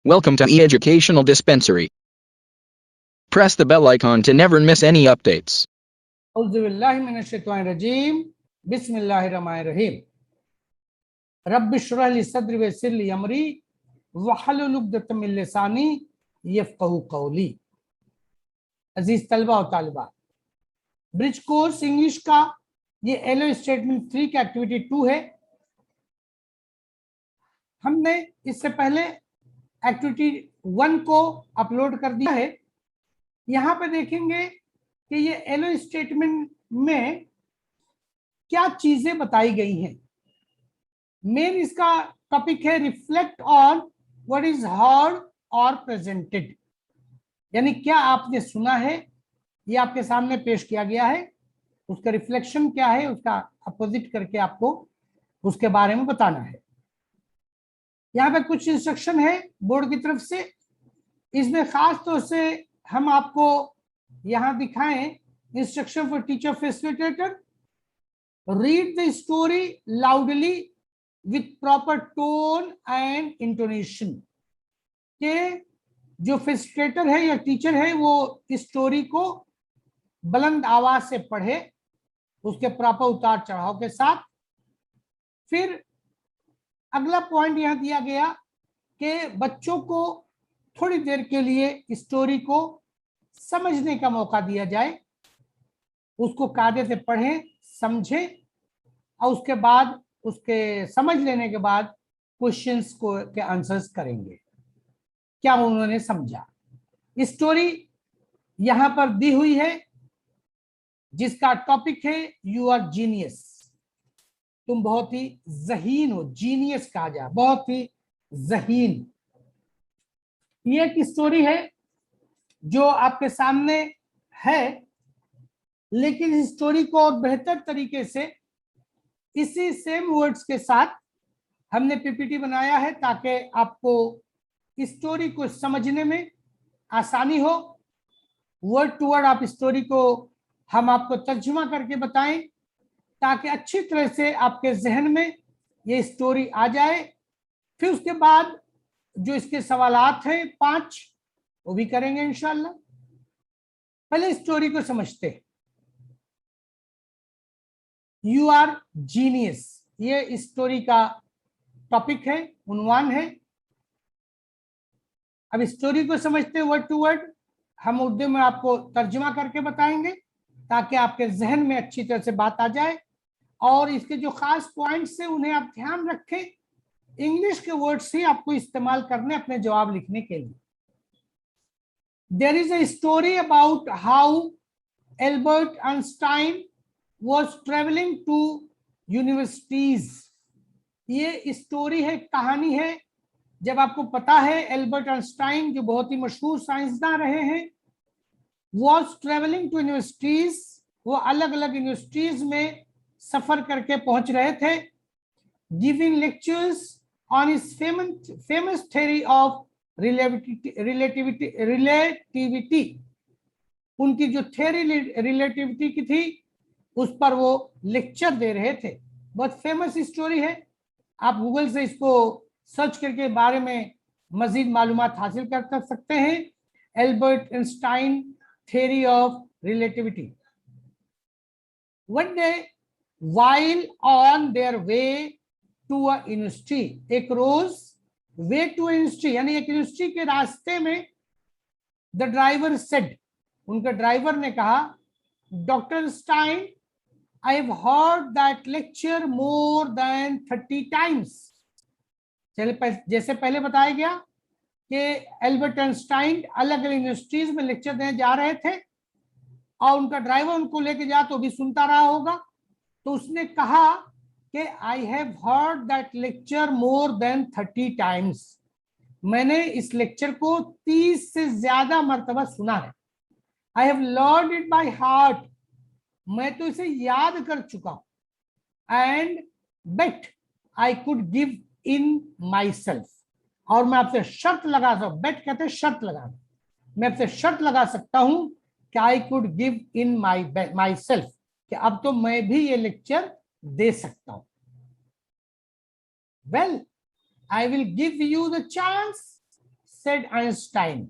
Welcome to e-Educational Dispensary. Press the bell icon to never miss any updates. औज़ुबिल्लाहिमिनश्शैतानिर्रजीम बिस्मिल्लाहिर्रहमानिर्रहीम रब्बिश्रह ली सद्री वयस्सिर ली अमरी वहलुल उक़दतम मिन लिसानी यफ़क़हू क़ौली। अजीज तलबा और तालिबात, bridge course English का ये एलो स्टेटमेंट 3 का एक्टिविटी 2 है। हमने इससे पहले एक्टिविटी 1 को अपलोड कर दिया है। यहाँ पे देखेंगे कि ये एलो स्टेटमेंट में क्या चीजें बताई गई हैं। मेन इसका टॉपिक है reflect on what is heard और प्रेजेंटेड, यानी क्या आपने सुना है, ये आपके सामने पेश किया गया है, उसका रिफ्लेक्शन क्या है, उसका अपोजिट करके आपको उसके बारे में बताना है। यहाँ पे कुछ इंस्ट्रक्शन है बोर्ड की तरफ से। इसमें खास तौर से हम आपको यहाँ दिखाएं instruction for teacher facilitator. Read the story loudly with proper tone and intonation. के जो फैसिलिटेटर है या टीचर है वो स्टोरी को बुलंद आवाज से पढ़े, उसके प्रॉपर उतार चढ़ाव के साथ। फिर अगला पॉइंट यहां दिया गया कि बच्चों को थोड़ी देर के लिए स्टोरी को समझने का मौका दिया जाए, उसको कायदे से पढ़ें, समझें और उसके बाद उसके समझ लेने के बाद क्वेश्चंस को के आंसर्स करेंगे, क्या उन्होंने समझा। स्टोरी यहां पर दी हुई है जिसका टॉपिक है यू आर जीनियस। तुम बहुत ही ज़हीन हो, जीनियस कहा जाए, बहुत ही ज़हीन। ये एक स्टोरी है जो आपके सामने है, लेकिन इस स्टोरी को और बेहतर तरीके से इसी सेम वर्ड्स के साथ हमने पीपीटी बनाया है ताकि आपको स्टोरी को समझने में आसानी हो। वर्ड टू वर्ड आप स्टोरी को हम आपको तर्जुमा करके बताएं ताकि अच्छी तरह से आपके जहन में ये स्टोरी आ जाए। फिर उसके बाद जो इसके सवालात हैं 5 वो भी करेंगे इंशाल्लाह। पहले स्टोरी को समझते हैं। यू आर जीनियस, ये स्टोरी का टॉपिक है, उन्वान है। अब स्टोरी को समझते हैं वर्ड टू वर्ड। हम उर्दू में आपको तर्जुमा करके बताएंगे ताकि आपके जहन में अच्छी तरह से बात आ जाए और इसके जो खास पॉइंट्स हैं उन्हें आप ध्यान रखें। इंग्लिश के वर्ड्स ही आपको इस्तेमाल करने अपने जवाब लिखने के लिए। There is a story about how Albert Einstein was travelling to universities. ये स्टोरी है, कहानी है। जब आपको पता है एल्बर्ट आइंस्टाइन जो बहुत ही मशहूर साइंसदान रहे हैं, वाज ट्रेवलिंग टू यूनिवर्सिटीज, वो अलग अलग यूनिवर्सिटीज में सफर करके पहुंच रहे थे। Giving lectures on his famous theory of relativity. उनकी जो थ्योरी रिलेटिविटी की थी उस पर वो लेक्चर दे रहे थे। बहुत फेमस स्टोरी है, आप गूगल से इसको सर्च करके बारे में मजीद मालूमात हासिल कर सकते हैं। Albert Einstein theory of relativity. One day while on their way to a university, एक रोज वे टू यूनिवर्सिटी यानी एक यूनिवर्सिटी के रास्ते में द ड्राइवर सेड, उनका ड्राइवर ने कहा, doctor Stein I have heard that lecture more than 30 times. चलिए, जैसे पहले बताया गया कि एल्बर्ट आइंस्टाइन अलग अलग यूनिवर्सिटीज में लेक्चर देने जा रहे थे और उनका ड्राइवर उनको लेके जा तो भी सुनता रहा होगा। तो उसने कहा कि आई have heard that lecture more than 30 times. मैंने इस लेक्चर को 30 से ज्यादा मर्तबा सुना है। I have learned it by heart, मैं तो इसे याद कर चुका हूं। And bet I could give in myself, और मैं आपसे शर्त लगा सकता हूं, बेट कहते हैं शर्त लगाना, मैं आपसे शर्त लगा सकता हूं कि आई could give in my self, कि अब तो मैं भी ये लेक्चर दे सकता हूं। Well, I will give you the chance said Einstein.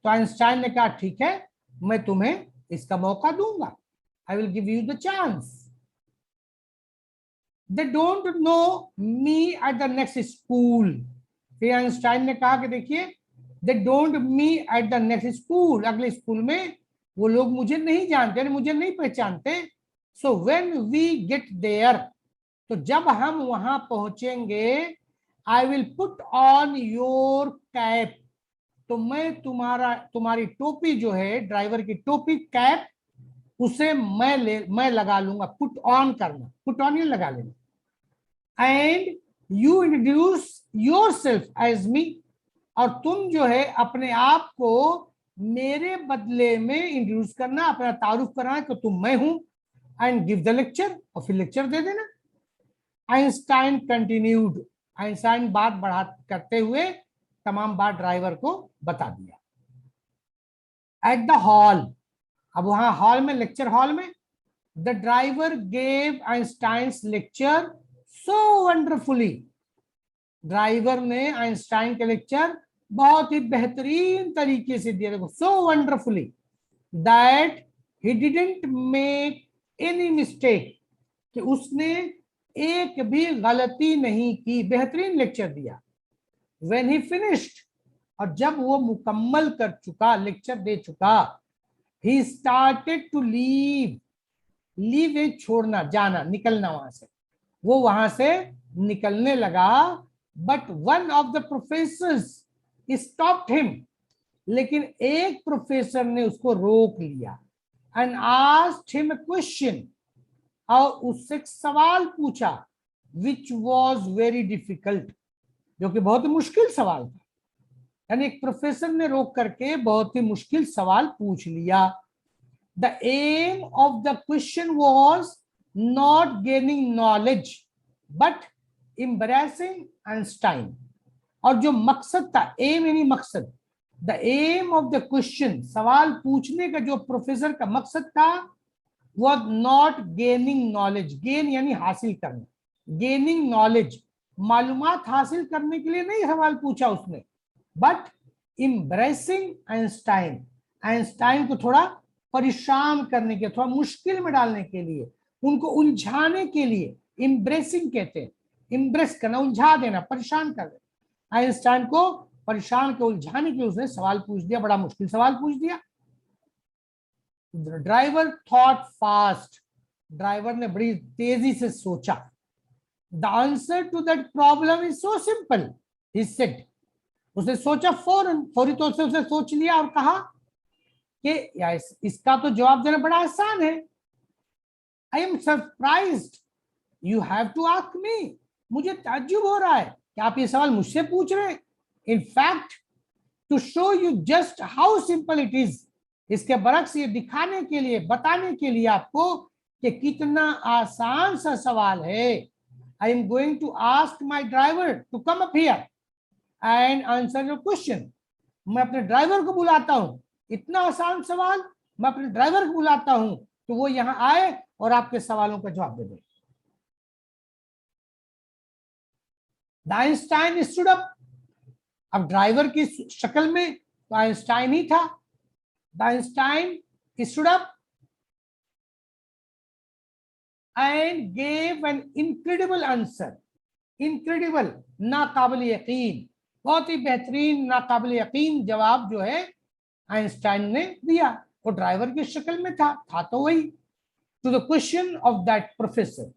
तो आइंस्टाइन ने कहा ठीक है, मैं तुम्हें इसका मौका दूंगा, I will give you the chance. They don't know me at the next school. फिर आइंस्टाइन ने कहा कि देखिए, they don't me at the next school, अगले स्कूल में वो लोग मुझे नहीं जानते, मुझे नहीं पहचानते. So when we get there, तो जब हम वहां पहुंचेंगे, I will put on your cap. तो मैं तुम्हारी टोपी जो है, ड्राइवर की टोपी, कैप, उसे मैं लगा लूंगा. पुट ऑन करना, पुट ऑन ही लगा लेना. And you introduce yourself as me, और तुम जो है अपने आप को मेरे बदले में इंट्रोड्यूस करना, अपना तारुफ करना कि तुम मैं हूं. एंड गिव द लेक्चर, और फिर लेक्चर दे देना. आइंस्टाइन कंटिन्यूड, आइंस्टाइन बात बढ़ा करते हुए तमाम बात ड्राइवर को बता दिया. एट द हॉल, अब वहां हॉल में, लेक्चर हॉल में, the driver gave Einstein's lecture so wonderfully. Driver ने आइंस्टाइन के लेक्चर बहुत ही बेहतरीन तरीके से दिया. देखो, so wonderfully that he didn't make any mistake, कि उसने एक भी गलती नहीं की. बेहतरीन लेक्चर दिया. When he finished, और जब वो मुकम्मल कर चुका, लेक्चर दे चुका, he started to leave. Leave है छोड़ना, जाना, निकलना वहां से. वो वहां से निकलने लगा. But one of the professors stopped him, लेकिन एक प्रोफेसर ने उसको रोक लिया. And asked him a question, और उससे एक सवाल पूछा, विच वॉज वेरी डिफिकल्ट, जो कि बहुत ही मुश्किल सवाल था. यानी एक प्रोफेसर ने रोक करके बहुत ही मुश्किल सवाल पूछ लिया. The aim of the question was not gaining knowledge but embracing Einstein. और जो मकसद था, एम यानी मकसद, the aim of the question, सवाल पूछने का जो प्रोफेसर का मकसद था, was not gaining knowledge. Gain यानी हासिल करना, गेनिंग नॉलेज, मालूमात हासिल करने के लिए नहीं सवाल पूछा उसने, बट एम्ब्रेसिंग आइंस्टाइन, आइंस्टाइन को थोड़ा परेशान करने के, थोड़ा मुश्किल में डालने के लिए, उनको उलझाने के लिए. एम्ब्रेसिंग कहते हैं, एम्ब्रेस करना, उलझा देना, परेशान कर देना. आइंस्टाइन को परेशान के, उलझाने के लिए उसने सवाल पूछ दिया, बड़ा मुश्किल सवाल पूछ दिया. ड्राइवर थॉट फास्ट, ड्राइवर ने बड़ी तेजी से सोचा. The answer to that problem is so simple, he said. उसने सोचा फौरन, फौरी तौर से उसने सोच लिया और कहा कि यार इसका तो जवाब देना बड़ा आसान है. I am surprised. You have to ask me. मुझे ताज्जुब हो रहा है कि आप ये सवाल मुझसे पूछ रहे हैं. In fact, to show you just how simple it is, इसके बरक्स ये दिखाने के लिए, बताने के लिए आपको कि कितना आसान सा सवाल है, I am going to ask my driver to come up here and answer your question. मैं अपने ड्राइवर को बुलाता हूं. इतना आसान सवाल, मैं अपने ड्राइवर को बुलाता हूं तो वो यहां आए और आपके सवालों का जवाब दे दे. Einstein stood up. अब ड्राइवर की शक्ल में तो आइंस्टाइन ही था. Einstein stood up and gave an incredible answer. Incredible, नाकाबिल यकीन, बहुत ही बेहतरीन, नाकाबिल यकीन जवाब जो है आइंस्टाइन ने दिया. वो ड्राइवर की शक्ल में था तो वही. To the question of that professor,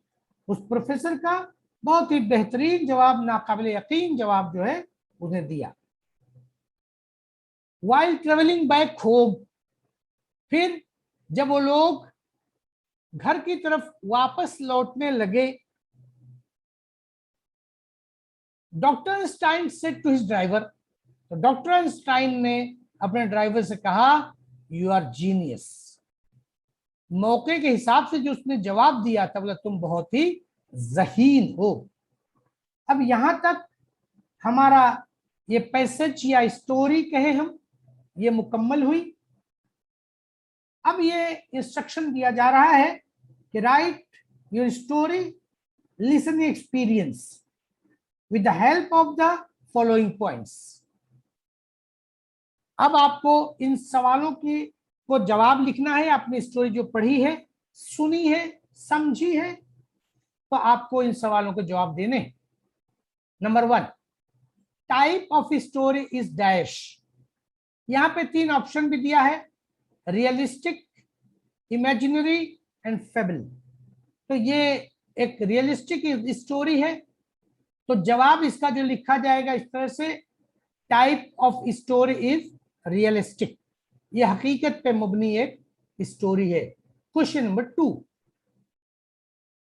उस प्रोफेसर का बहुत ही बेहतरीन जवाब, नाकाबिल यकीन जवाब जो है उन्हें दिया. While traveling back home, फिर जब वो लोग घर की तरफ वापस लौटने लगे, doctor Einstein said to his driver, तो डॉक्टर आइंस्टाइन ने अपने ड्राइवर से कहा, यू आर जीनियस. मौके के हिसाब से जो उसने जवाब दिया था, बोला तुम बहुत ही ज़हीन हो. अब यहां तक हमारा ये पैसेज या स्टोरी कहे हम, ये मुकम्मल हुई. अब ये इंस्ट्रक्शन दिया जा रहा है कि right your story, listen experience with the help of the following points. अब आपको इन सवालों की को जवाब लिखना है। आपने स्टोरी जो पढ़ी है, सुनी है, समझी है, तो आपको इन सवालों के जवाब देने। Number 1, type of story is dash. यहां पे 3 ऑप्शन भी दिया है, रियलिस्टिक, इमेजिनरी एंड फेबल। तो ये एक रियलिस्टिक स्टोरी है, तो जवाब इसका जो लिखा जाएगा इस तरह से, type of story is realistic. ये हकीकत पे मुबनी एक स्टोरी है। Question number 2,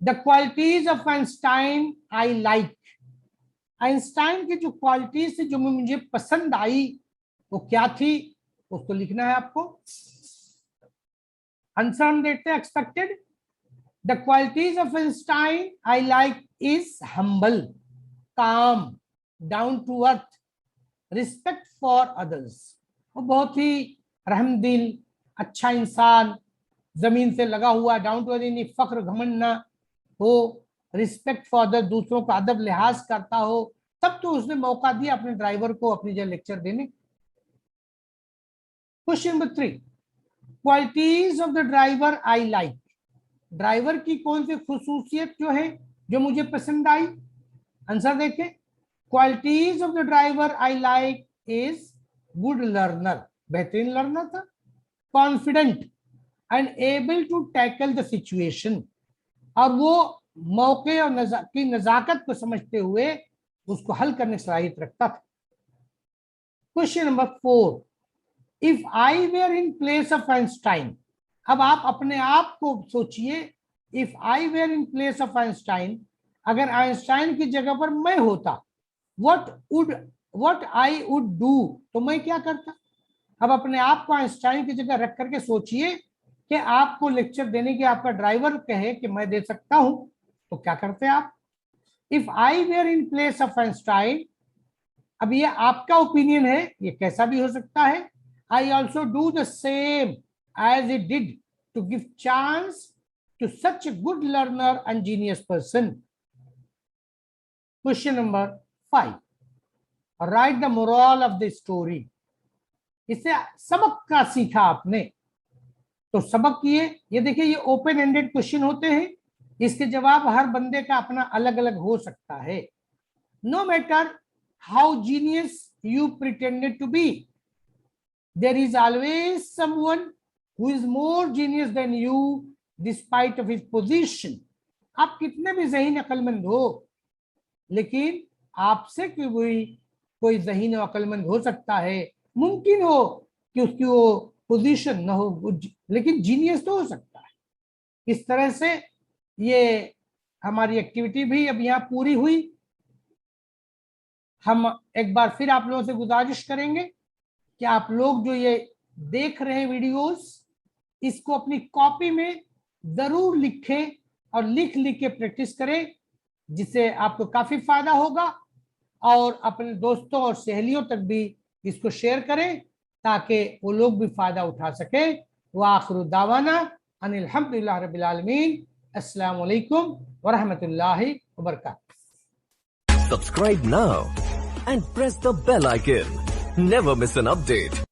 the qualities of Einstein I like. Einstein की जो क्वालिटीज थी जो मुझे पसंद आई वो क्या थी, उसको लिखना है आपको। आंसर हम देखते हैं, expected. The qualities of Einstein I like is humble, calm, down to earth, respect for others. वो बहुत ही रहमदिल, अच्छा इंसान, जमीन से लगा हुआ, डाउन टू अर्थ, फख्र घमंड ना हो, रिस्पेक्ट फॉर अदर, दूसरों का अदब लिहाज करता हो, तब तो उसने मौका दिया अपने ड्राइवर को अपनी जगह लेक्चर देने। Question number 3, qualities of the driver I like. Driver की कौन सी खुसूसियत जो है जो मुझे पसंद आई। आंसर देखें, qualities of the driver I like is good learner, बेहतरीन लर्नर था, confident and able to tackle the situation, और वो मौके और की नजाकत को समझते हुए उसको हल करने की सलाहियत रखता था। Question number 4, if I were in place of Einstein. अब आप अपने आप को सोचिए, if I were in place of Einstein, अगर आइंस्टाइन की जगह पर मैं होता, व्हाट आई वुड डू, तो मैं क्या करता। अब अपने आप को आइंस्टाइन की जगह रख करके सोचिए कि आपको लेक्चर देने की आपका ड्राइवर कहे कि मैं दे सकता हूं, तो क्या करते आप। If I were in place of Einstein, अब ये आपका ओपिनियन है, ये कैसा भी हो सकता है। I also do the same as it did to give chance to such a good learner and genius person. Question number 5, write the moral of the story. इससे सबक का सीखा आपने, तो सबक ये देखिए, ये ओपन एंडेड क्वेश्चन होते हैं, इसके जवाब हर बंदे का अपना अलग अलग हो सकता है। No matter how genius you pretended to be, there is always someone who is more genius than you despite of his position. आप कितने भी ज़हीन अक्लमंद हो, लेकिन आपसे कोई ज़हीन अक्लमंद हो सकता है, मुमकिन हो कि उसकी वो पोजीशन न हो, लेकिन जीनियस तो हो सकता है। इस तरह से ये हमारी एक्टिविटी भी अब यहाँ पूरी हुई। हम एक बार फिर आप लोगों से गुजारिश करेंगे कि आप लोग जो ये देख रहे हैं वीडियोस, इसको अपनी कॉपी में जरूर लिखें और लिख के प्रैक्टिस करें, जिससे आपको काफी फायदा होगा, और अपने दोस्तों और सहेलियों तक भी इसको शेयर करें ताकि वो लोग भी फायदा उठा सके। व आखिरु दावाना अनिल हम्दुलिल्लाहि रब्बिल आलमीन। अस्सलामु अलैकुम व रहमतुल्लाहि व बरकातहू। Subscribe now and press the bell icon. Never miss an update.